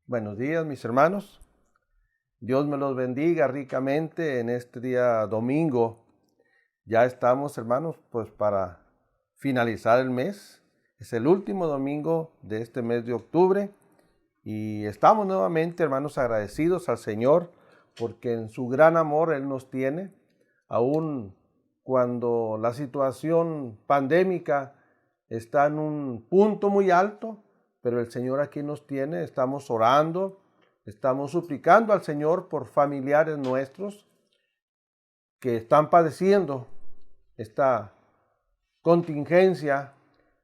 Buenos días, mis hermanos. Dios me los bendiga ricamente en este día domingo. Ya estamos, hermanos, pues para finalizar el mes. Es el último domingo de este mes de octubre y estamos nuevamente, hermanos, agradecidos al Señor porque en su gran amor Él nos tiene, aun cuando la situación pandémica está en un punto muy alto, pero el Señor aquí nos tiene. Estamos orando, estamos suplicando al Señor por familiares nuestros que están padeciendo esta contingencia.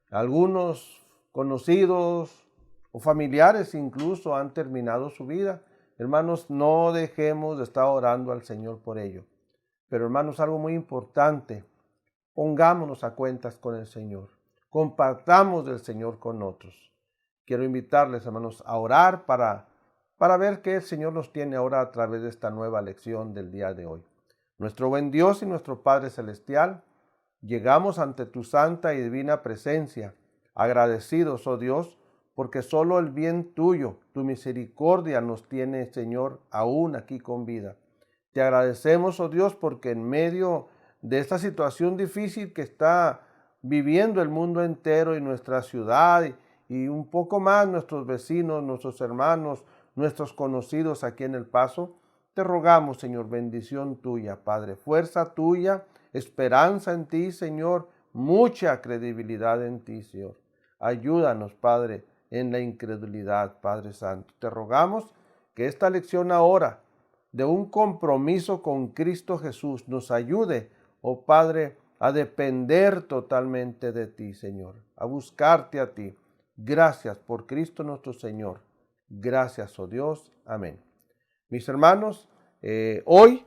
Algunos conocidos o familiares incluso han terminado su vida. Hermanos, no dejemos de estar orando al Señor por ello. Pero hermanos, algo muy importante, pongámonos a cuentas con el Señor. Compartamos del Señor con otros. Quiero invitarles, hermanos, a orar para ver qué el Señor nos tiene ahora a través de esta nueva lección del día de hoy. Nuestro buen Dios y nuestro Padre Celestial, llegamos ante tu santa y divina presencia, agradecidos, oh Dios, porque solo el bien tuyo, tu misericordia nos tiene, Señor, aún aquí con vida. Te agradecemos, oh Dios, porque en medio de esta situación difícil que está viviendo el mundo entero y nuestra ciudad y un poco más nuestros vecinos, nuestros hermanos, nuestros conocidos aquí en El Paso, te rogamos, Señor, bendición tuya, Padre, fuerza tuya, esperanza en ti, Señor, mucha credibilidad en ti, Señor. Ayúdanos, Padre, en la incredulidad, Padre Santo. Te rogamos que esta lección ahora de un compromiso con Cristo Jesús nos ayude, oh Padre, a depender totalmente de ti, Señor, a buscarte a ti. Gracias por Cristo nuestro Señor. Gracias, oh Dios. Amén. Mis hermanos, hoy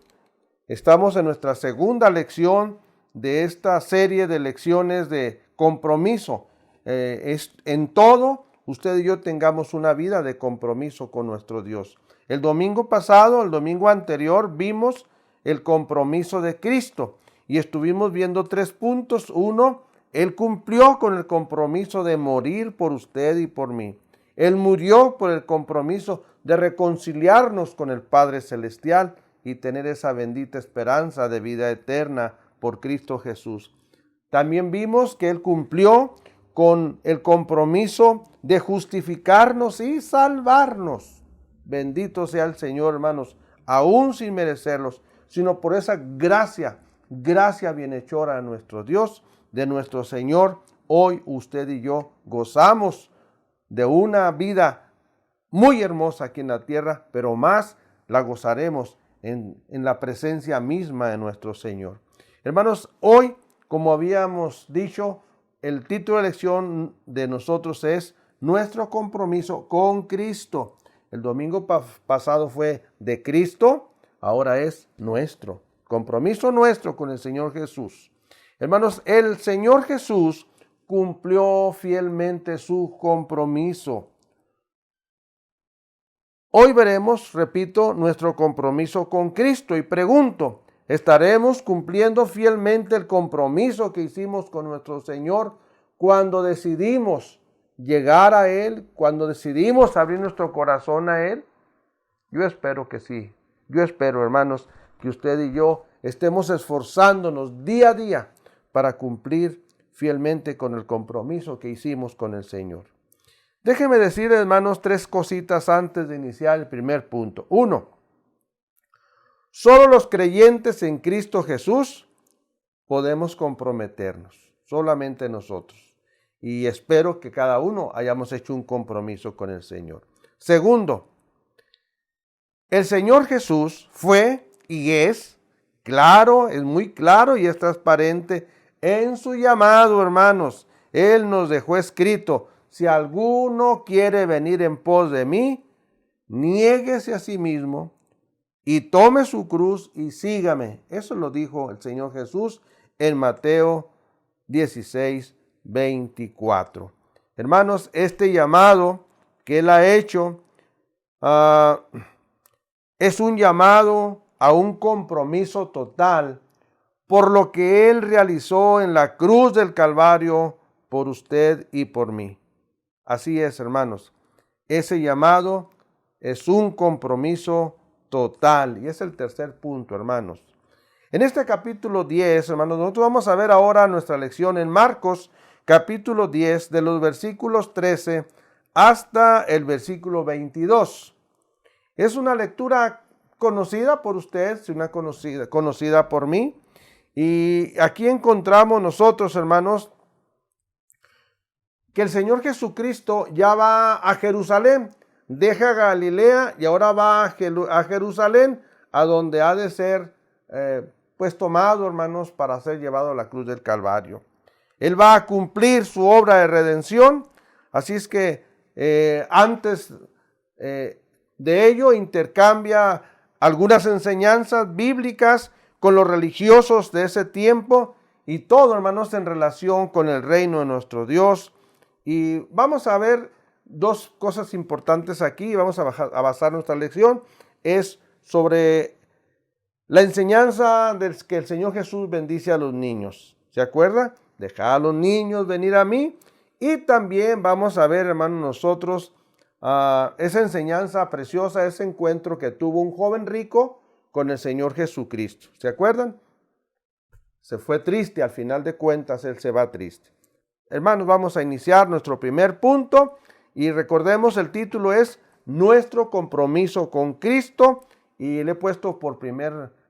estamos en nuestra segunda lección de esta serie de lecciones de compromiso. En todo, usted y yo tengamos una vida de compromiso con nuestro Dios. El domingo pasado, el domingo anterior, vimos el compromiso de Cristo y estuvimos viendo 3 puntos. 1, Él cumplió con el compromiso de morir por usted y por mí. Él murió por el compromiso de reconciliarnos con el Padre Celestial y tener esa bendita esperanza de vida eterna por Cristo Jesús. También vimos que Él cumplió con el compromiso de justificarnos y salvarnos. Bendito sea el Señor, hermanos, aún sin merecerlos, sino por esa gracia bienhechora de nuestro Dios, de nuestro Señor. Hoy usted y yo gozamos de una vida muy hermosa aquí en la tierra, pero más la gozaremos en la presencia misma de nuestro Señor. Hermanos, hoy, como habíamos dicho, el título de lección de nosotros es nuestro compromiso con Cristo. El domingo pasado fue de Cristo, ahora es nuestro compromiso, nuestro con el Señor Jesús. Hermanos, el Señor Jesús cumplió fielmente su compromiso. Hoy veremos, repito, nuestro compromiso con Cristo y pregunto, ¿estaremos cumpliendo fielmente el compromiso que hicimos con nuestro Señor cuando decidimos llegar a Él, cuando decidimos abrir nuestro corazón a Él? Yo espero que sí. Yo espero, hermanos, que usted y yo estemos esforzándonos día a día para cumplir fielmente con el compromiso que hicimos con el Señor. Déjenme decir, hermanos, 3 cositas antes de iniciar el primer punto. 1, solo los creyentes en Cristo Jesús podemos comprometernos, solamente nosotros. Y espero que cada uno hayamos hecho un compromiso con el Señor. 2, el Señor Jesús fue y es claro, es muy claro y es transparente en su llamado, hermanos. Él nos dejó escrito: si alguno quiere venir en pos de mí, niéguese a sí mismo y tome su cruz y sígame. Eso lo dijo el Señor Jesús en Mateo 16:24. Hermanos, este llamado que Él ha hecho es un llamado a un compromiso total por lo que Él realizó en la cruz del Calvario por usted y por mí. Así es, hermanos. Ese llamado es un compromiso total. Y es el tercer punto, hermanos. En este capítulo 10, hermanos, nosotros vamos a ver ahora nuestra lección en Marcos, capítulo 10, de los versículos 13 hasta el versículo 22. Es una lectura conocida por ustedes, una conocida por mí. Y aquí encontramos nosotros, hermanos, que el Señor Jesucristo ya va a Jerusalén, deja Galilea y ahora va a Jerusalén, a donde ha de ser pues tomado, hermanos, para ser llevado a la cruz del Calvario. Él va a cumplir su obra de redención, así es que antes de ello intercambia algunas enseñanzas bíblicas con los religiosos de ese tiempo y todo, hermanos, en relación con el reino de nuestro Dios. Y vamos a ver dos cosas importantes aquí, vamos a basar nuestra lección, es sobre la enseñanza de que el Señor Jesús bendice a los niños. ¿Se acuerda? Dejad a los niños venir a mí. Y también vamos a ver, hermanos, nosotros esa enseñanza preciosa, ese encuentro que tuvo un joven rico con el Señor Jesucristo. ¿Se acuerdan? Se fue triste, al final de cuentas él se va triste. Hermanos, vamos a iniciar nuestro primer punto y recordemos el título es Nuestro compromiso con Cristo y le he puesto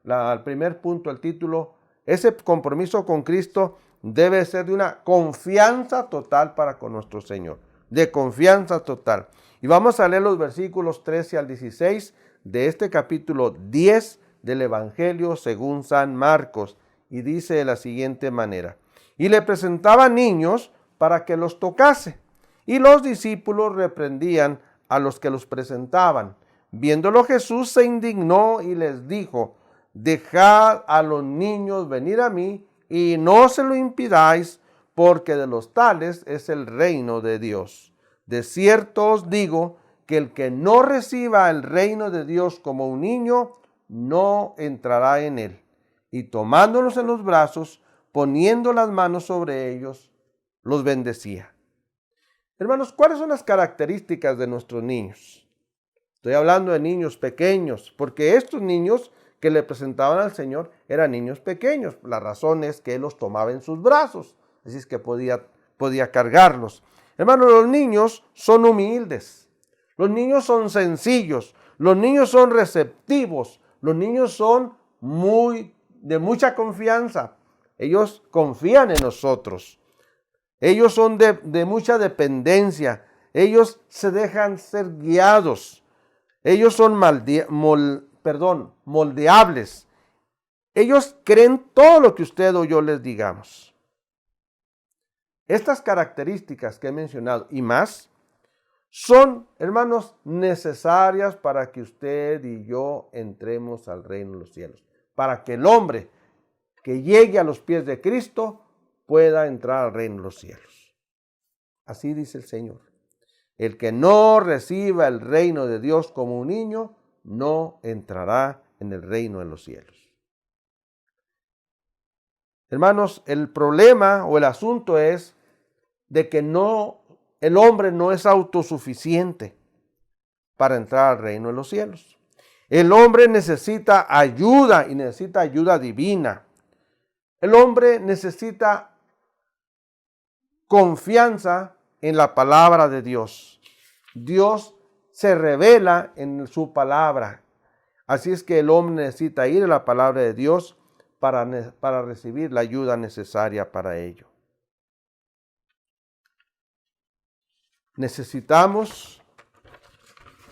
al primer punto el título, ese compromiso con Cristo debe ser de una confianza total para con nuestro Señor, de confianza total. Y vamos a leer los versículos 13 al 16 de este capítulo 10 del Evangelio según San Marcos y dice de la siguiente manera. Y le presentaba niños para que los tocase. Y los discípulos reprendían a los que los presentaban. Viéndolo Jesús se indignó y les dijo, dejad a los niños venir a mí y no se lo impidáis, porque de los tales es el reino de Dios. De cierto os digo que el que no reciba el reino de Dios como un niño, no entrará en él. Y tomándolos en los brazos, poniendo las manos sobre ellos, los bendecía. Hermanos, ¿cuáles son las características de nuestros niños? Estoy hablando de niños pequeños, porque estos niños que le presentaban al Señor eran niños pequeños. La razón es que Él los tomaba en sus brazos, así es que podía cargarlos. Hermanos, los niños son humildes, los niños son sencillos, los niños son receptivos, los niños son de mucha confianza. Ellos confían en nosotros. Ellos son de mucha dependencia. Ellos se dejan ser guiados. Ellos son moldeables. Ellos creen todo lo que usted o yo les digamos. Estas características que he mencionado y más son, hermanos, necesarias para que usted y yo entremos al reino de los cielos. Para que el hombre que llegue a los pies de Cristo pueda entrar al reino de los cielos. Así dice el Señor. El que no reciba el reino de Dios como un niño, no entrará en el reino de los cielos. Hermanos, el problema o el asunto es de que el hombre no es autosuficiente para entrar al reino de los cielos. El hombre necesita ayuda y necesita ayuda divina. El hombre necesita confianza en la palabra de Dios. Dios se revela en su palabra. Así es que el hombre necesita ir a la palabra de Dios para recibir la ayuda necesaria para ello. Necesitamos,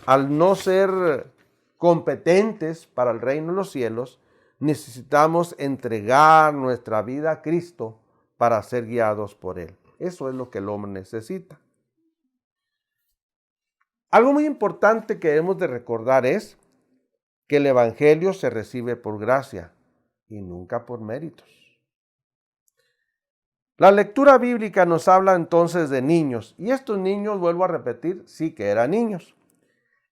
al no ser competentes para el reino de los cielos, necesitamos entregar nuestra vida a Cristo para ser guiados por Él. Eso es lo que el hombre necesita. Algo muy importante que debemos de recordar es que el Evangelio se recibe por gracia y nunca por méritos. La lectura bíblica nos habla entonces de niños, y estos niños, vuelvo a repetir, sí que eran niños.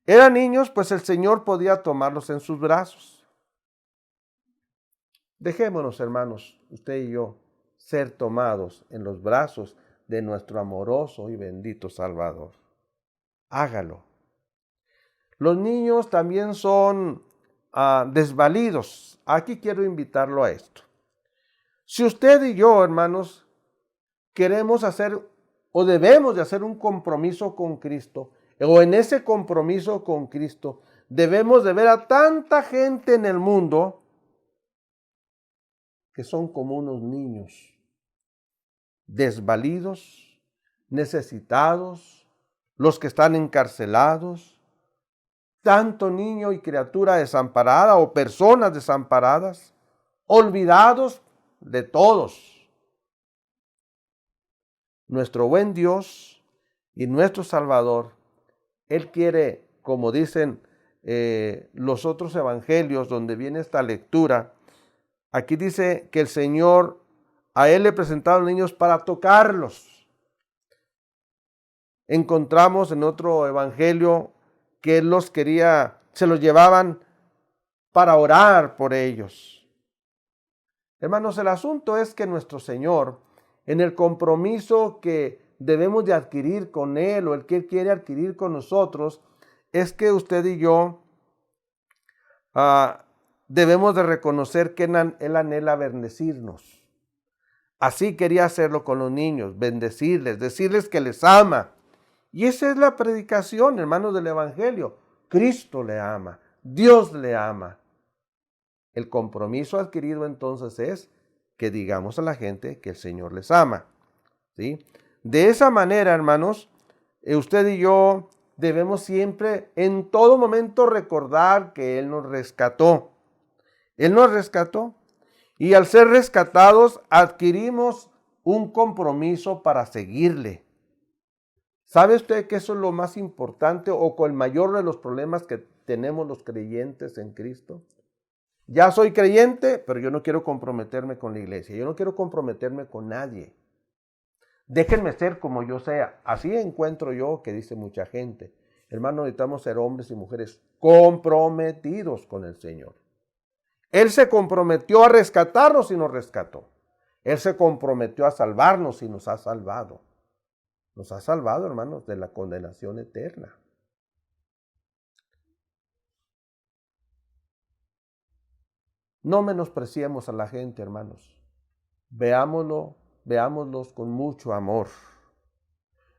Eran niños, pues el Señor podía tomarlos en sus brazos. Dejémonos, hermanos, usted y yo, ser tomados en los brazos de nuestro amoroso y bendito Salvador. Hágalo. Los niños también son desvalidos. Aquí quiero invitarlo a esto. Si usted y yo, hermanos, queremos hacer o debemos de hacer un compromiso con Cristo, o en ese compromiso con Cristo debemos de ver a tanta gente en el mundo que son como unos niños, desvalidos, necesitados, los que están encarcelados, tanto niño y criatura desamparada o personas desamparadas, olvidados de todos. Nuestro buen Dios y nuestro Salvador, Él quiere, como dicen los otros evangelios donde viene esta lectura, aquí dice que el Señor a Él le presentaron niños para tocarlos. Encontramos en otro evangelio que Él los quería, se los llevaban para orar por ellos. Hermanos, el asunto es que nuestro Señor, en el compromiso que debemos de adquirir con Él o el que Él quiere adquirir con nosotros, es que usted y yo debemos de reconocer que Él anhela bendecirnos. Así quería hacerlo con los niños, bendecirles, decirles que les ama. Y esa es la predicación, hermanos, del Evangelio. Cristo le ama, Dios le ama. El compromiso adquirido entonces es que digamos a la gente que el Señor les ama, ¿sí? De esa manera, hermanos, usted y yo debemos siempre, en todo momento, recordar que Él nos rescató. Él nos rescató y al ser rescatados adquirimos un compromiso para seguirle. ¿Sabe usted que eso es lo más importante o con el mayor de los problemas que tenemos los creyentes en Cristo? Ya soy creyente, pero yo no quiero comprometerme con la iglesia. Yo no quiero comprometerme con nadie. Déjenme ser como yo sea. Así encuentro yo que dice mucha gente. Hermano, necesitamos ser hombres y mujeres comprometidos con el Señor. Él se comprometió a rescatarnos y nos rescató. Él se comprometió a salvarnos y nos ha salvado. Nos ha salvado, hermanos, de la condenación eterna. No menospreciemos a la gente, hermanos. Veámoslos con mucho amor.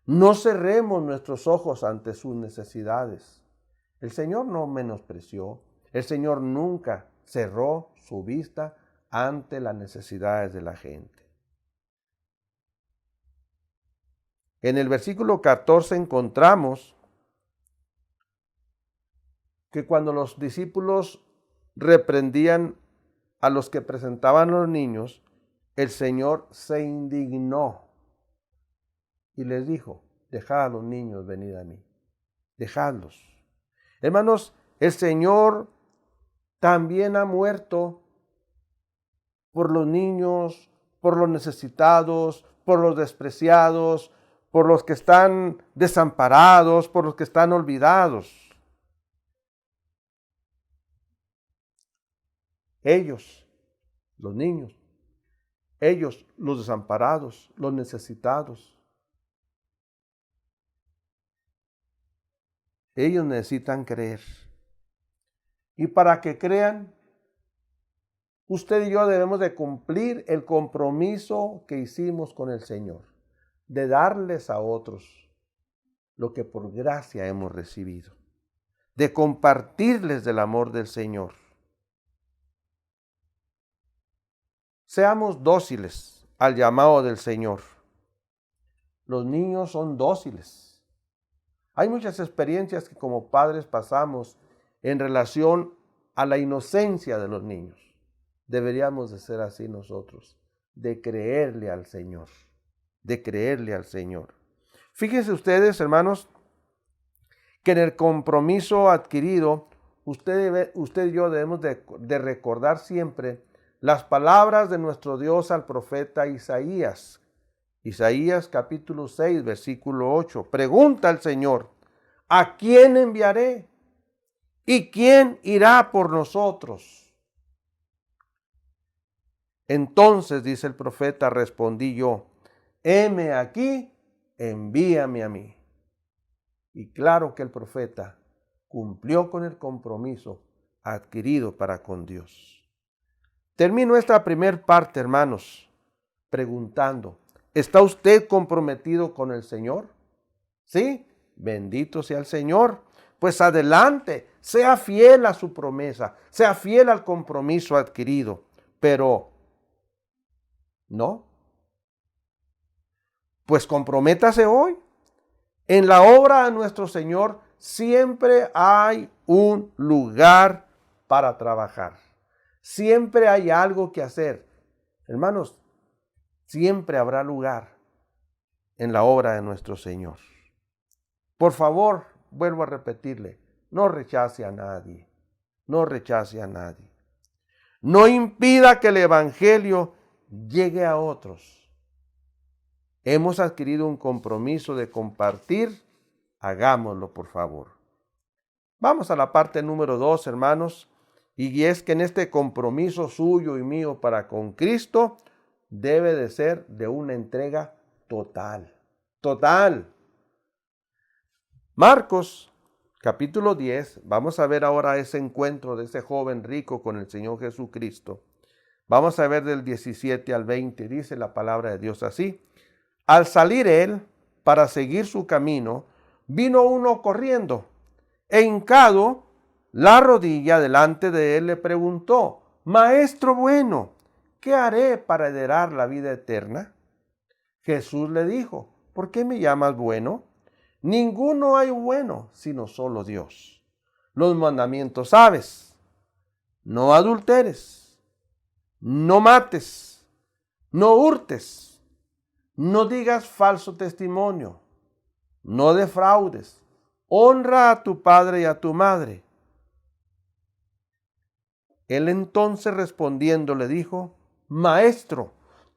No cerremos nuestros ojos ante sus necesidades. El Señor no menospreció. El Señor nunca cerró su vista ante las necesidades de la gente. En el versículo 14 encontramos que cuando los discípulos reprendían a los que presentaban a los niños, el Señor se indignó y les dijo: dejad a los niños venir a mí, dejadlos. Hermanos, el Señor también ha muerto por los niños, por los necesitados, por los despreciados, por los que están desamparados, por los que están olvidados. Ellos, los niños, ellos, los desamparados, los necesitados. Ellos necesitan creer. Y para que crean, usted y yo debemos de cumplir el compromiso que hicimos con el Señor, de darles a otros lo que por gracia hemos recibido, de compartirles del amor del Señor. Seamos dóciles al llamado del Señor. Los niños son dóciles. Hay muchas experiencias que como padres pasamos en relación a la inocencia de los niños. Deberíamos de ser así nosotros, de creerle al Señor, de creerle al Señor. Fíjense ustedes, hermanos, que en el compromiso adquirido, usted y yo debemos de recordar siempre las palabras de nuestro Dios al profeta Isaías. Isaías capítulo 6, versículo 8. Pregunta al Señor: ¿a quién enviaré? ¿Y quién irá por nosotros? Entonces, dice el profeta, respondí yo: heme aquí, envíame a mí. Y claro que el profeta cumplió con el compromiso adquirido para con Dios. Termino esta primer parte, hermanos, preguntando, ¿está usted comprometido con el Señor? ¿Sí? Bendito sea el Señor. Pues adelante, sea fiel a su promesa, sea fiel al compromiso adquirido. Pero, ¿no? Pues comprométase hoy. En la obra de nuestro Señor siempre hay un lugar para trabajar. Siempre hay algo que hacer. Hermanos, siempre habrá lugar en la obra de nuestro Señor. Por favor, vuelvo a repetirle, no rechace a nadie. No rechace a nadie. No impida que el Evangelio llegue a otros. Hemos adquirido un compromiso de compartir, hagámoslo por favor. Vamos a la parte número 2, hermanos, y es que en este compromiso suyo y mío para con Cristo debe de ser de una entrega total, total. Marcos, capítulo 10, vamos a ver ahora ese encuentro de ese joven rico con el Señor Jesucristo. Vamos a ver del 17 al 20, dice la palabra de Dios así. Al salir él para seguir su camino, vino uno corriendo e hincado la rodilla delante de él le preguntó, Maestro bueno, ¿qué haré para heredar la vida eterna? Jesús le dijo, ¿por qué me llamas bueno? Ninguno hay bueno, sino solo Dios. Los mandamientos sabes, no adulteres, no mates, no hurtes, no digas falso testimonio, no defraudes, honra a tu padre y a tu madre. Él entonces respondiendo le dijo, Maestro,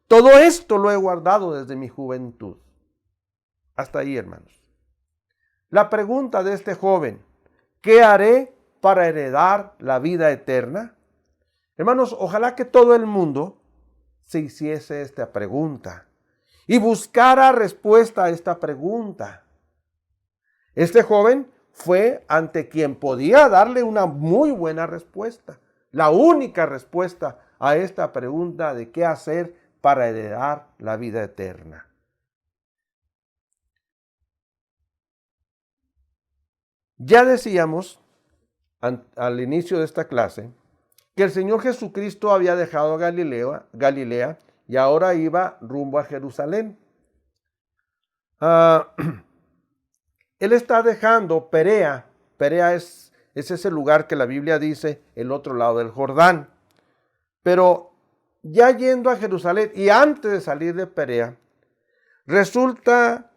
todo esto lo he guardado desde mi juventud. Hasta ahí, hermanos. La pregunta de este joven, ¿qué haré para heredar la vida eterna? Hermanos, ojalá que todo el mundo se hiciese esta pregunta y buscara respuesta a esta pregunta. Este joven fue ante quien podía darle una muy buena respuesta, la única respuesta a esta pregunta de qué hacer para heredar la vida eterna. Ya decíamos al inicio de esta clase que el Señor Jesucristo había dejado Galilea y ahora iba rumbo a Jerusalén. Él está dejando Perea. Perea es ese lugar que la Biblia dice el otro lado del Jordán. Pero ya yendo a Jerusalén y antes de salir de Perea, resulta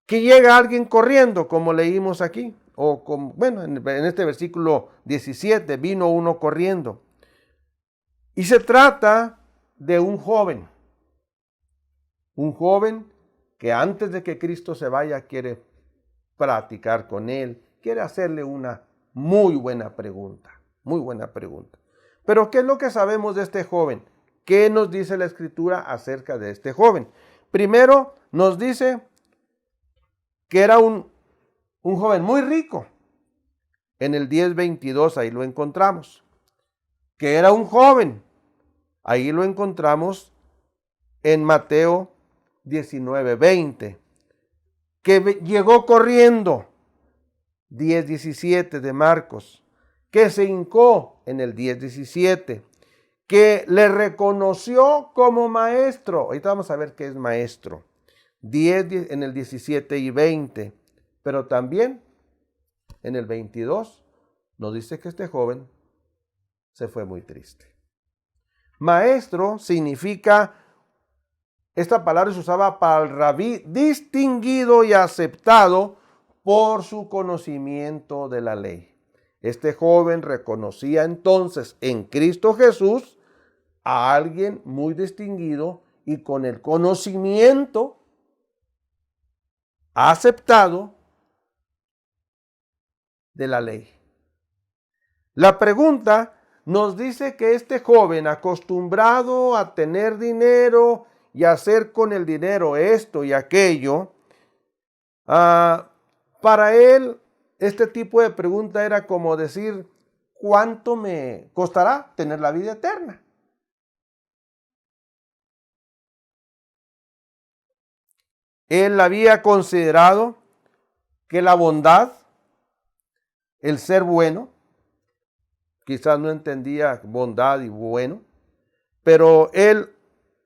que llega alguien corriendo, como leímos aquí. O como, bueno, en este versículo 17, vino uno corriendo. Y se trata de un joven que antes de que Cristo se vaya quiere platicar con él, quiere hacerle una muy buena pregunta. Pero ¿qué es lo que sabemos de este joven? ¿Qué nos dice la Escritura acerca de este joven? Primero nos dice que era un joven muy rico. En el 10:22 ahí lo encontramos. Que era un joven. Ahí lo encontramos en Mateo 19:20. Que llegó corriendo. 10:17 de Marcos. Que se hincó en el 10:17. Que le reconoció como maestro. Ahorita vamos a ver qué es maestro. 10 en el 17 y 20. Pero también en el 22 nos dice que este joven se fue muy triste. Maestro significa, esta palabra se usaba para el rabí, distinguido y aceptado por su conocimiento de la ley. Este joven reconocía entonces en Cristo Jesús a alguien muy distinguido y con el conocimiento aceptado de la ley. La pregunta nos dice que este joven, acostumbrado a tener dinero y a hacer con el dinero esto y aquello, para él este tipo de pregunta era como decir, ¿cuánto me costará tener la vida eterna? Él había considerado que la bondad, el ser bueno, quizás no entendía bondad y bueno, pero él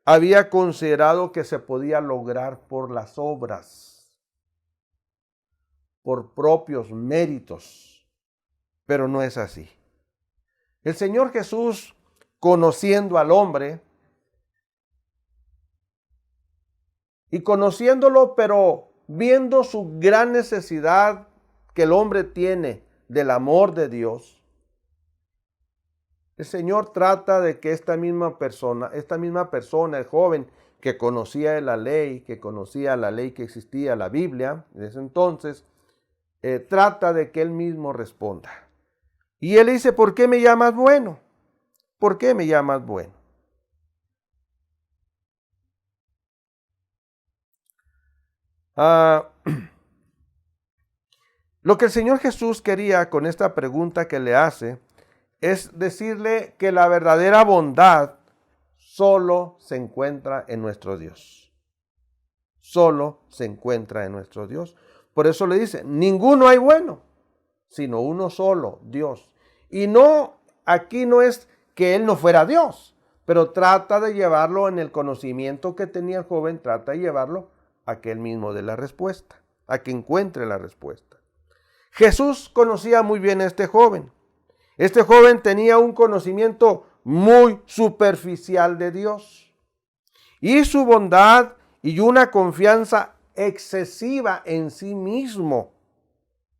había considerado que se podía lograr por las obras, por propios méritos, pero no es así. El Señor Jesús, conociendo al hombre y conociéndolo, pero viendo su gran necesidad que el hombre tiene del amor de Dios, el Señor trata de que esta misma persona, el joven que conocía la ley, que existía, la Biblia, desde entonces, trata de que él mismo responda. Y él dice, ¿por qué me llamas bueno? ¿Por qué me llamas bueno? Lo que el Señor Jesús quería con esta pregunta que le hace es decirle que la verdadera bondad solo se encuentra en nuestro Dios. Solo se encuentra en nuestro Dios. Por eso le dice, ninguno hay bueno, sino uno solo, Dios. Y no, aquí no es que él no fuera Dios, pero trata de llevarlo en el conocimiento que tenía el joven, trata de llevarlo a que él mismo dé la respuesta, a que encuentre la respuesta. Jesús conocía muy bien a este joven. Este joven tenía un conocimiento muy superficial de Dios y su bondad y una confianza excesiva en sí mismo,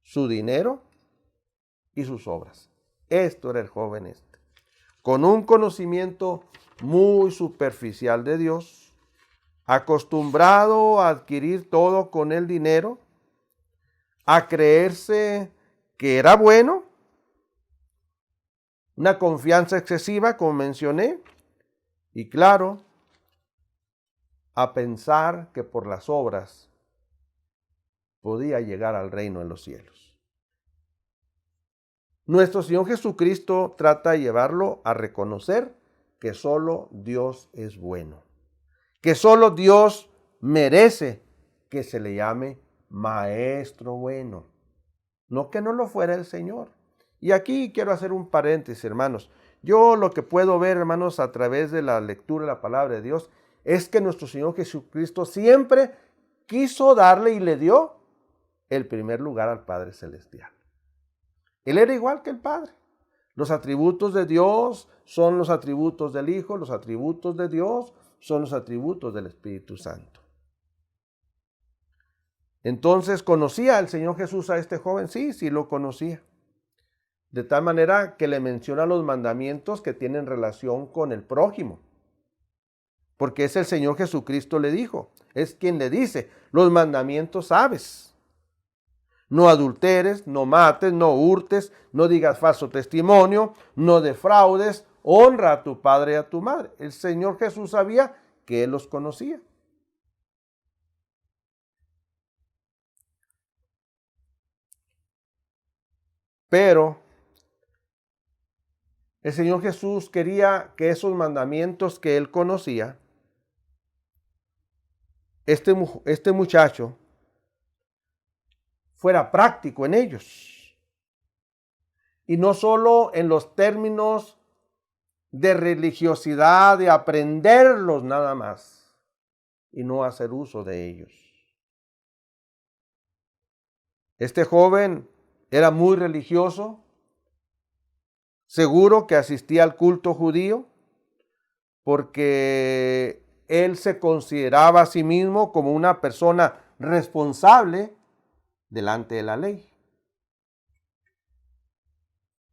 su dinero y sus obras. Esto era el joven este, con un conocimiento muy superficial de Dios, acostumbrado a adquirir todo con el dinero, a creerse que era bueno, una confianza excesiva, como mencioné, y claro, a pensar que por las obras podía llegar al reino de los cielos. Nuestro Señor Jesucristo trata de llevarlo a reconocer que solo Dios es bueno, que solo Dios merece que se le llame Maestro bueno, no que no lo fuera el Señor. Y aquí quiero hacer un paréntesis, hermanos. Yo lo que puedo ver, hermanos, a través de la lectura de la palabra de Dios, es que nuestro Señor Jesucristo siempre quiso darle y le dio el primer lugar al Padre Celestial. Él era igual que el Padre. Los atributos de Dios son los atributos del Hijo, los atributos de Dios son los atributos del Espíritu Santo. Entonces, ¿conocía el Señor Jesús a este joven? Sí, sí lo conocía. De tal manera que le menciona los mandamientos que tienen relación con el prójimo. Porque es el Señor Jesucristo le dijo, es quien le dice, los mandamientos sabes. No adulteres, no mates, no hurtes, no digas falso testimonio, no defraudes, honra a tu padre y a tu madre. El Señor Jesús sabía que él los conocía. Pero el Señor Jesús quería que esos mandamientos que él conocía, este muchacho, fuera práctico en ellos. Y no solo en los términos de religiosidad, de aprenderlos nada más, y no hacer uso de ellos. Este joven era muy religioso, seguro que asistía al culto judío, porque él se consideraba a sí mismo como una persona responsable delante de la ley.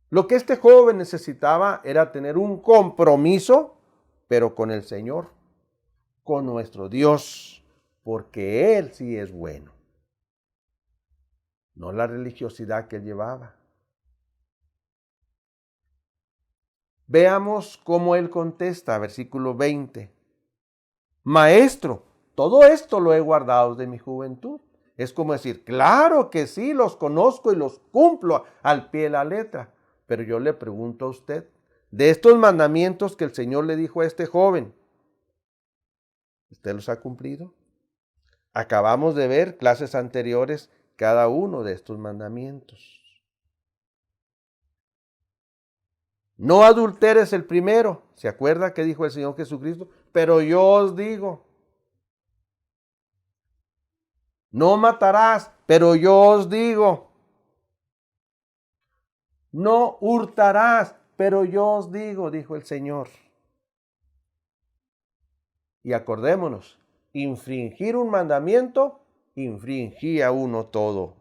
Lo que este joven necesitaba era tener un compromiso, pero con el Señor, con nuestro Dios, porque Él sí es bueno. No la religiosidad que él llevaba. Veamos cómo él contesta, versículo 20. Maestro, todo esto lo he guardado de mi juventud. Es como decir, claro que sí, los conozco y los cumplo al pie de la letra. Pero yo le pregunto a usted, de estos mandamientos que el Señor le dijo a este joven, ¿usted los ha cumplido? Acabamos de ver clases anteriores cada uno de estos mandamientos. No adulteres el primero. ¿Se acuerda que dijo el Señor Jesucristo? Pero yo os digo, no matarás, pero yo os digo, no hurtarás, pero yo os digo, dijo el Señor. Y acordémonos, infringir un mandamiento, infringía uno todos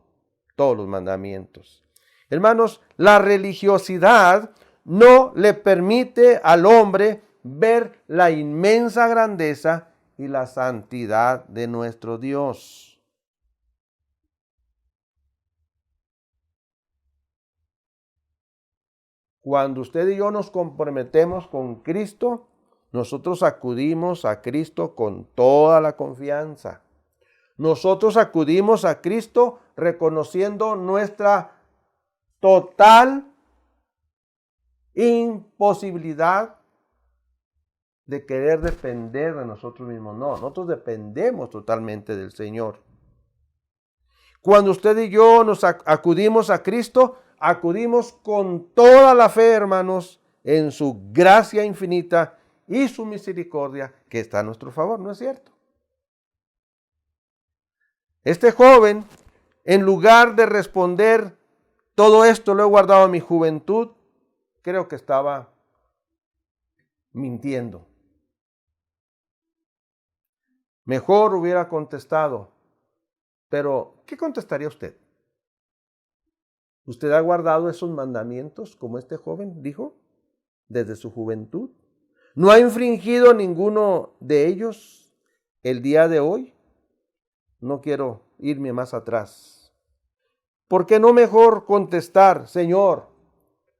los mandamientos. Hermanos, la religiosidad no le permite al hombre ver la inmensa grandeza y la santidad de nuestro Dios. Cuando usted y yo nos comprometemos con Cristo, nosotros acudimos a Cristo con toda la confianza. Nosotros acudimos a Cristo reconociendo nuestra total imposibilidad de querer depender de nosotros mismos. No, nosotros dependemos totalmente del Señor. Cuando usted y yo nos acudimos a Cristo, acudimos con toda la fe, hermanos, en su gracia infinita y su misericordia que está a nuestro favor, ¿no es cierto? Este joven, en lugar de responder, todo esto lo he guardado en mi juventud, creo que estaba mintiendo. Mejor hubiera contestado, pero ¿qué contestaría usted? ¿Usted ha guardado esos mandamientos como este joven dijo desde su juventud? ¿No ha infringido ninguno de ellos el día de hoy? No quiero irme más atrás. ¿Por qué no mejor contestar, Señor,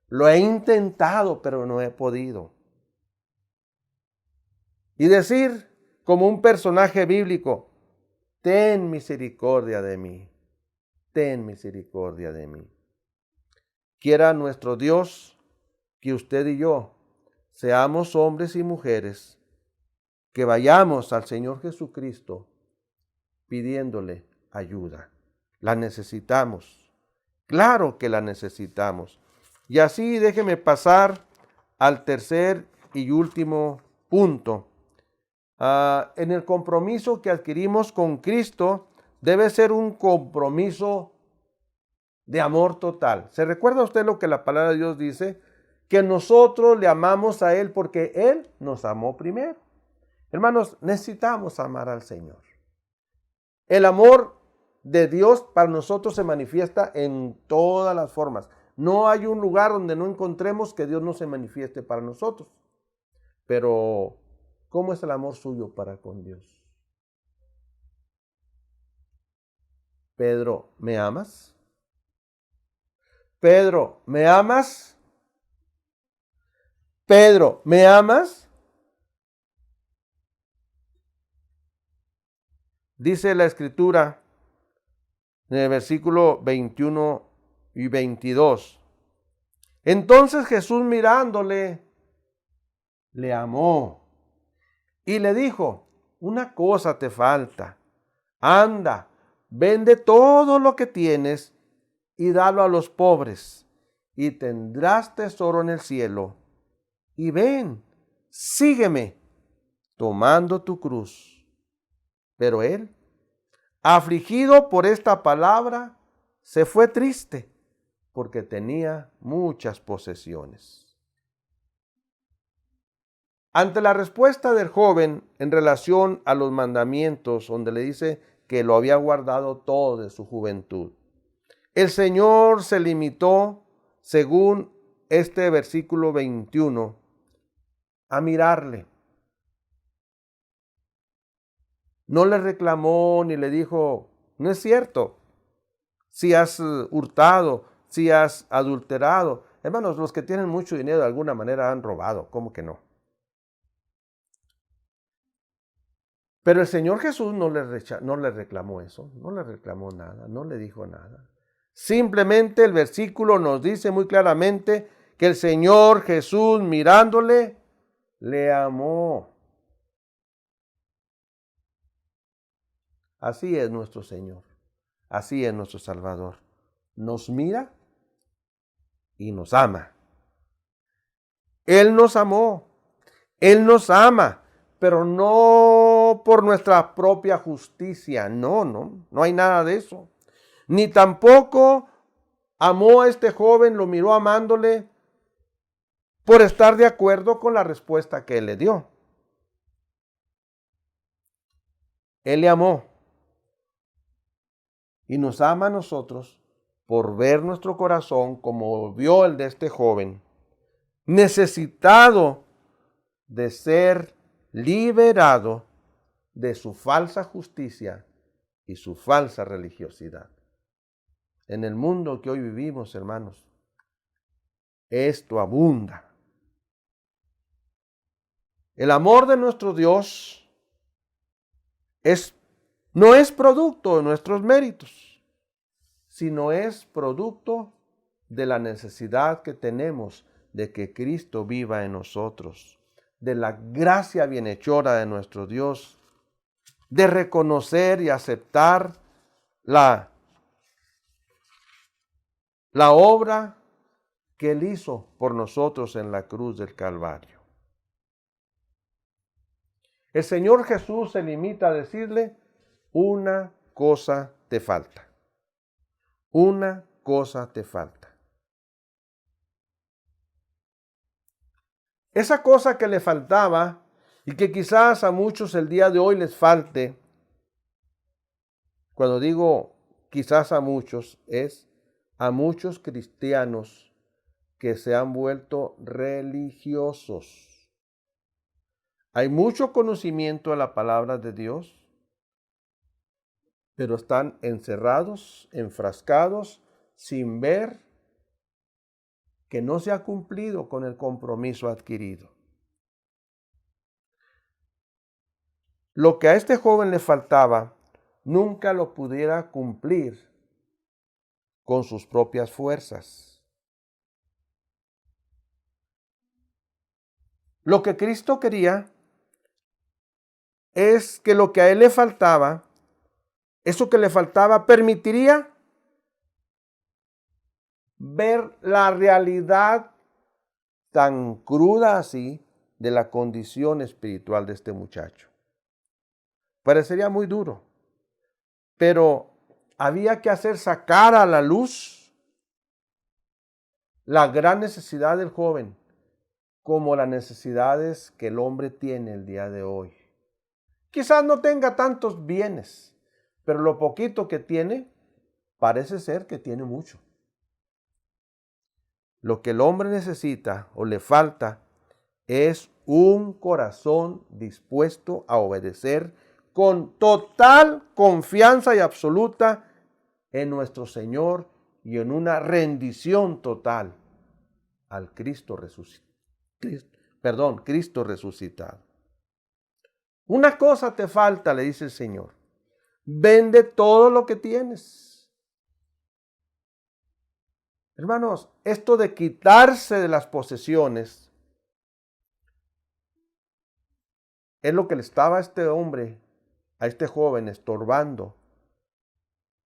lo he intentado, pero no he podido? Y decir, como un personaje bíblico, ten misericordia de mí, ten misericordia de mí. Quiera nuestro Dios que usted y yo seamos hombres y mujeres que vayamos al Señor Jesucristo pidiéndole ayuda. La necesitamos. Claro que la necesitamos. Y así déjeme pasar al tercer y último punto. En el compromiso que adquirimos con Cristo debe ser un compromiso de amor total. ¿Se recuerda usted lo que la palabra de Dios dice? Que nosotros le amamos a Él porque Él nos amó primero. Hermanos, necesitamos amar al Señor. El amor de Dios para nosotros se manifiesta en todas las formas. No hay un lugar donde no encontremos que Dios no se manifieste para nosotros. Pero, ¿cómo es el amor suyo para con Dios? Pedro, ¿me amas? Pedro, ¿me amas? Pedro, ¿me amas? Dice la Escritura en el versículo 21 y 22. Entonces Jesús mirándole, le amó y le dijo, una cosa te falta, anda, vende todo lo que tienes y dalo a los pobres, y tendrás tesoro en el cielo. Y ven, sígueme, tomando tu cruz. Pero él, afligido por esta palabra, se fue triste, porque tenía muchas posesiones. Ante la respuesta del joven en relación a los mandamientos, donde le dice que lo había guardado todo de su juventud, el Señor se limitó, según este versículo 21, a mirarle. No le reclamó ni le dijo, no es cierto, si has hurtado, si has adulterado. Hermanos, los que tienen mucho dinero de alguna manera han robado, ¿cómo que no? Pero el Señor Jesús no le reclamó eso, no le reclamó nada, no le dijo nada. Simplemente el versículo nos dice muy claramente que el Señor Jesús, mirándole, le amó. Así es nuestro Señor, así es nuestro Salvador. Nos mira y nos ama. Él nos amó, Él nos ama, pero no por nuestra propia justicia, no hay nada de eso. Ni tampoco amó a este joven, lo miró amándole por estar de acuerdo con la respuesta que él le dio. Él le amó y nos ama a nosotros por ver nuestro corazón como vio el de este joven, necesitado de ser liberado de su falsa justicia y su falsa religiosidad. En el mundo que hoy vivimos, hermanos, esto abunda. El amor de nuestro Dios no es producto de nuestros méritos, sino es producto de la necesidad que tenemos de que Cristo viva en nosotros, de la gracia bienhechora de nuestro Dios, de reconocer y aceptar la obra que Él hizo por nosotros en la cruz del Calvario. El Señor Jesús se limita a decirle, una cosa te falta. Una cosa te falta. Esa cosa que le faltaba y que quizás a muchos el día de hoy les falte, cuando digo quizás a muchos, es a muchos cristianos que se han vuelto religiosos. Hay mucho conocimiento de la palabra de Dios, pero están encerrados, enfrascados, sin ver que no se ha cumplido con el compromiso adquirido. Lo que a este joven le faltaba, nunca lo pudiera cumplir con sus propias fuerzas. Lo que Cristo quería es que lo que a él le faltaba, eso que le faltaba, permitiría ver la realidad tan cruda así de la condición espiritual de este muchacho. Parecería muy duro, pero había que hacer sacar a la luz la gran necesidad del joven, como las necesidades que el hombre tiene el día de hoy. Quizás no tenga tantos bienes, pero lo poquito que tiene, parece ser que tiene mucho. Lo que el hombre necesita o le falta es un corazón dispuesto a obedecer con total confianza y absoluta en nuestro Señor y en una rendición total al Cristo resucitado. Una cosa te falta, le dice el Señor. Vende todo lo que tienes. Hermanos, esto de quitarse de las posesiones es lo que le estaba a este hombre, a este joven, estorbando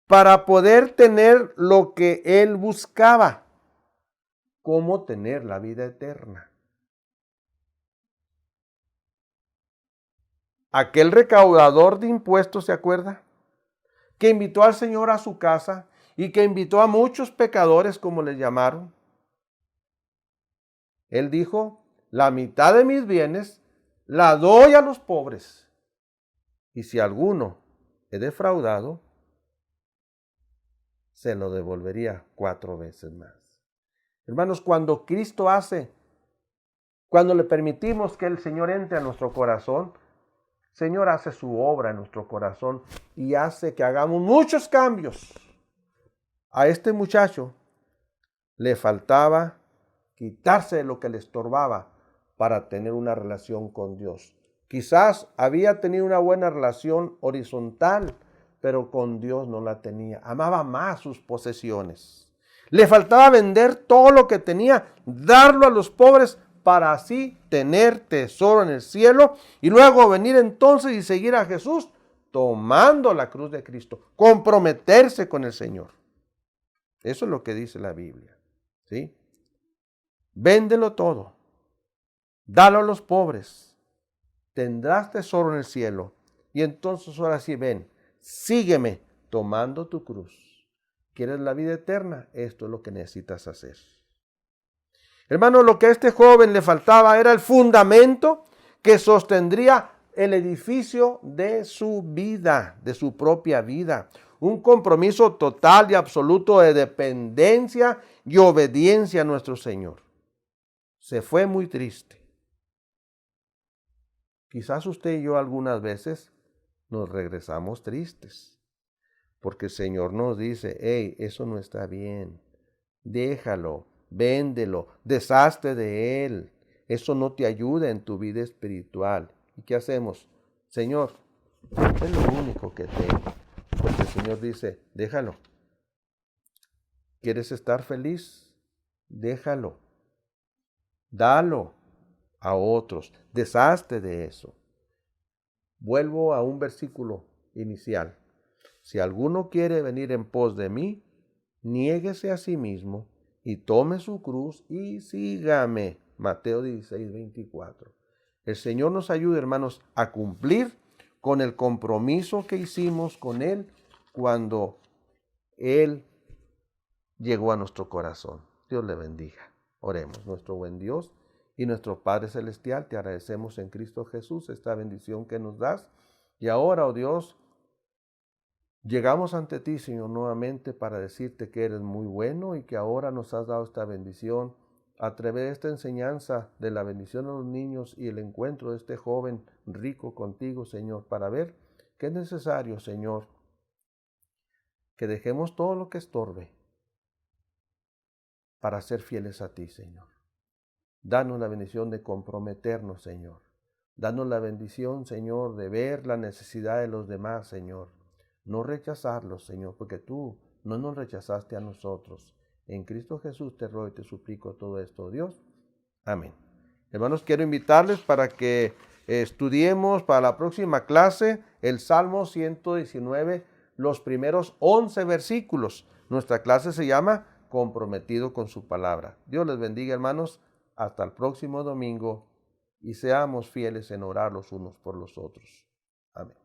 para poder tener lo que él buscaba, cómo tener la vida eterna. Aquel recaudador de impuestos, ¿se acuerda? Que invitó al Señor a su casa y que invitó a muchos pecadores, como les llamaron. Él dijo, la mitad de mis bienes la doy a los pobres. Y si alguno he defraudado, se lo devolvería 4 veces más. Hermanos, cuando Cristo cuando le permitimos que el Señor entre a nuestro corazón, el Señor hace su obra en nuestro corazón y hace que hagamos muchos cambios. A este muchacho le faltaba quitarse de lo que le estorbaba para tener una relación con Dios. Quizás había tenido una buena relación horizontal, pero con Dios no la tenía. Amaba más sus posesiones. Le faltaba vender todo lo que tenía, darlo a los pobres para así tener tesoro en el cielo y luego venir entonces y seguir a Jesús tomando la cruz de Cristo, comprometerse con el Señor. Eso es lo que dice la Biblia, ¿sí? Véndelo todo, dalo a los pobres, tendrás tesoro en el cielo. Y entonces ahora sí, ven, sígueme tomando tu cruz. ¿Quieres la vida eterna? Esto es lo que necesitas hacer. Hermano, lo que a este joven le faltaba era el fundamento que sostendría el edificio de su vida, de su propia vida. Un compromiso total y absoluto de dependencia y obediencia a nuestro Señor. Se fue muy triste. Quizás usted y yo algunas veces nos regresamos tristes, porque el Señor nos dice, hey, eso no está bien, déjalo, véndelo, deshazte de él, eso no te ayuda en tu vida espiritual. ¿Y qué hacemos? Señor, es lo único que tengo, porque el Señor dice, déjalo. ¿Quieres estar feliz? Déjalo, dalo a otros, deshazte de eso. Vuelvo a un versículo inicial. Si alguno quiere venir en pos de mí, niéguese a sí mismo y tome su cruz y sígame. Mateo 16, 24. El Señor nos ayude, hermanos, a cumplir con el compromiso que hicimos con Él cuando Él llegó a nuestro corazón. Dios le bendiga. Oremos. Nuestro buen Dios y nuestro Padre Celestial, te agradecemos en Cristo Jesús esta bendición que nos das. Y ahora, oh Dios, llegamos ante ti, Señor, nuevamente para decirte que eres muy bueno y que ahora nos has dado esta bendición a través de esta enseñanza de la bendición a los niños y el encuentro de este joven rico contigo, Señor, para ver que es necesario, Señor, que dejemos todo lo que estorbe para ser fieles a ti, Señor. Danos la bendición de comprometernos, Señor. Danos la bendición, Señor, de ver la necesidad de los demás, Señor. No rechazarlos, Señor, porque tú no nos rechazaste a nosotros. En Cristo Jesús te ruego y te suplico todo esto, Dios. Amén. Hermanos, quiero invitarles para que estudiemos para la próxima clase el Salmo 119, los primeros 11 versículos. Nuestra clase se llama Comprometido con su palabra. Dios les bendiga, hermanos. Hasta el próximo domingo y seamos fieles en orar los unos por los otros. Amén.